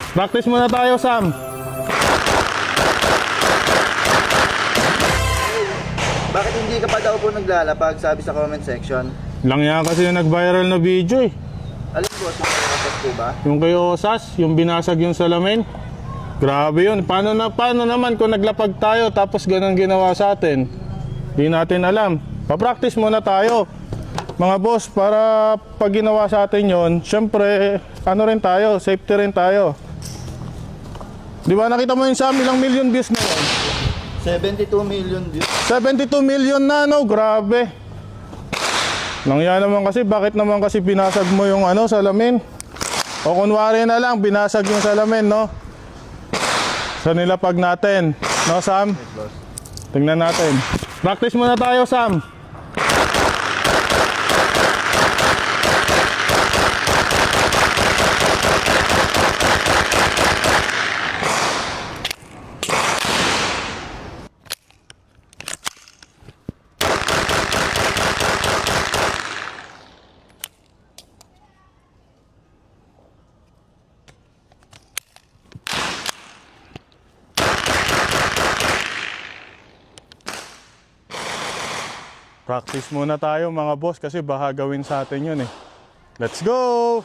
Practice muna tayo, Sam. Bakit hindi ka pa daw po naglalapag, sabi sa comment section? Lang yan kasi yung nag-viral na video eh. Alam po, sumasakas po ba? Yung kay Osas, yung binasag yung salamin. Grabe yun. Paano naman kung naglapag tayo tapos ganun ginawa sa atin? Di natin alam. Pa-practice muna tayo. Mga boss, para pag ginawa sa atin yon, syempre, ano rin tayo, safety rin tayo. Di ba nakita mo yung Sam, ilang million views na yun? 72 million views. 72 million na, no? Grabe. Nangya naman kasi, bakit naman kasi binasag mo yung salamin? O kunwari na lang, binasag yung salamin, no? Sa nilapag natin. No, Sam? Yes, boss. Tingnan natin. Practice muna tayo, Sam. Practice muna tayo mga boss kasi baka gawin sa atin yun eh. Let's go!